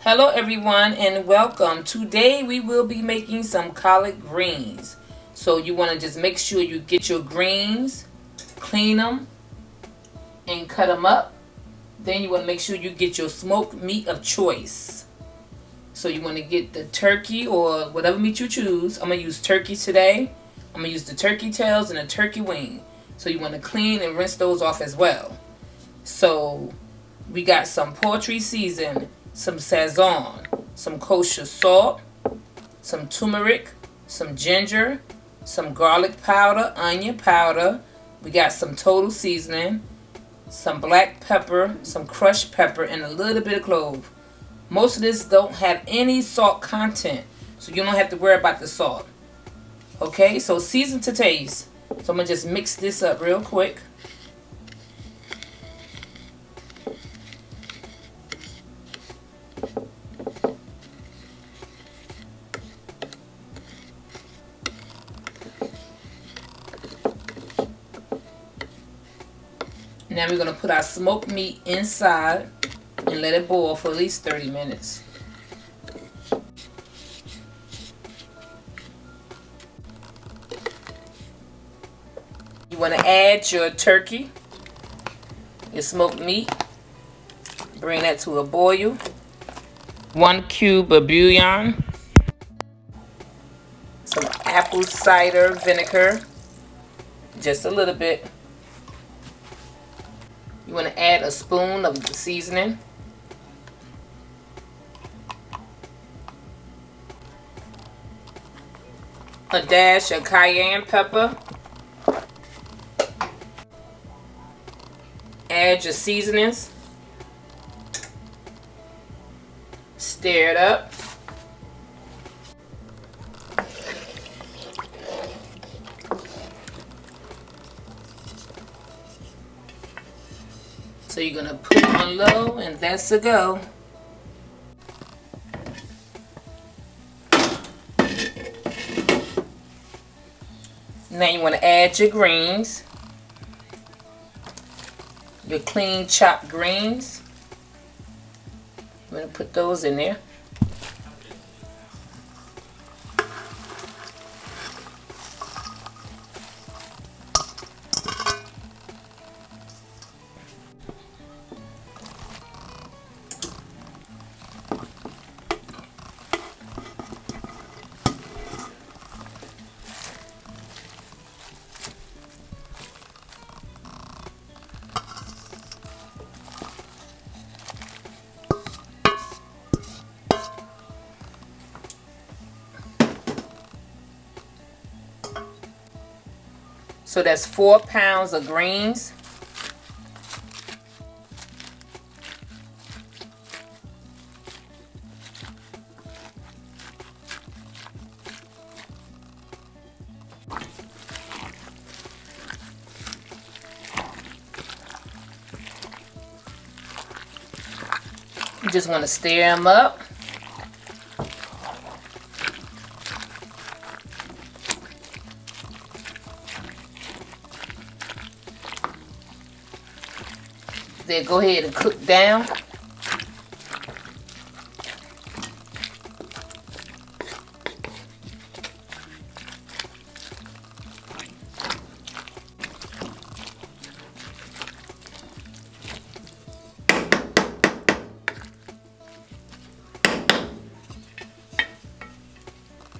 Hello everyone and welcome. Today we will be making some collard greens. So you want to just make sure you get your greens, clean them, and cut them up. Then you want to make sure you get your smoked meat of choice. So you want to get the turkey or whatever meat you choose. I'm going to use turkey today. I'm going to use the turkey tails and a turkey wing. So you want to clean and rinse those off as well. So we got some poultry season, some sazon, some kosher salt, some turmeric, some ginger, some garlic powder, onion powder. We got some total seasoning, some black pepper, some crushed pepper, and a little bit of clove. Most of this don't have any salt content, so you don't have to worry about the salt. Okay, so season to taste. So I'm going to just mix this up real quick. Now we're going to put our smoked meat inside and let it boil for at least 30 minutes. You want to add your turkey, your smoked meat, bring that to a boil. 1 cube of bouillon, some apple cider vinegar, just a little bit. You want to add a spoon of the seasoning. A dash of cayenne pepper. Add your seasonings. Stir it up. So you're going to put it on low and that's a go. Now you want to add your greens. Your clean chopped greens. I'm going to put those in there. So that's 4 pounds of greens. You just want to stir them up. Then go ahead and cook down.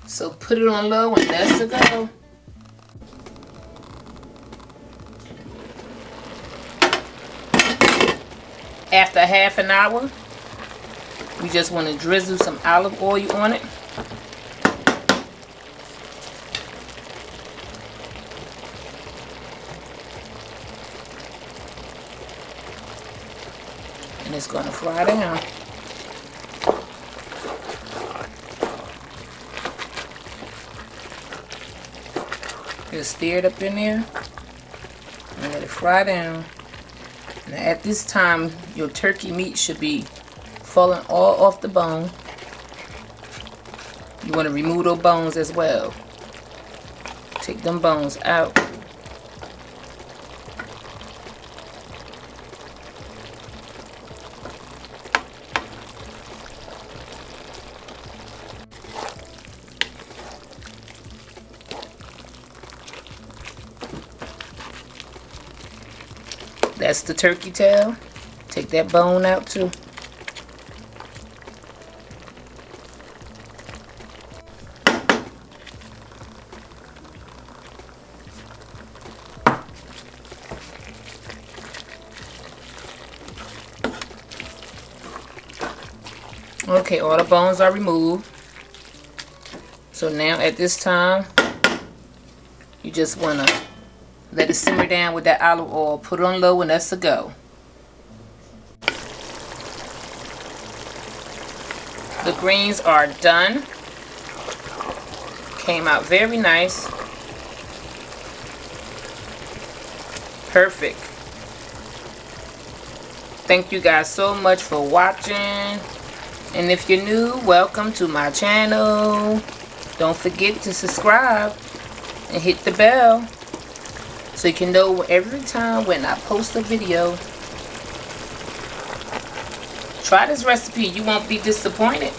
So put it on low and that's a go. After half an hour, we just want to drizzle some olive oil on it. And it's going to fry down. Just stir it up in there and let it fry down. Now at this time, your turkey meat should be falling all off the bone. You want to remove those bones as well. Take them bones out. That's the turkey tail. Take that bone out too. Okay, all the bones are removed. So now at this time, you just want to let it simmer down with that olive oil. Put it on low and that's a go. The greens are done. Came out very nice. Perfect. Thank you guys so much for watching. And if you're new, welcome to my channel. Don't forget to subscribe and hit the bell so you can know every time when I post a video. Try this recipe. You won't be disappointed.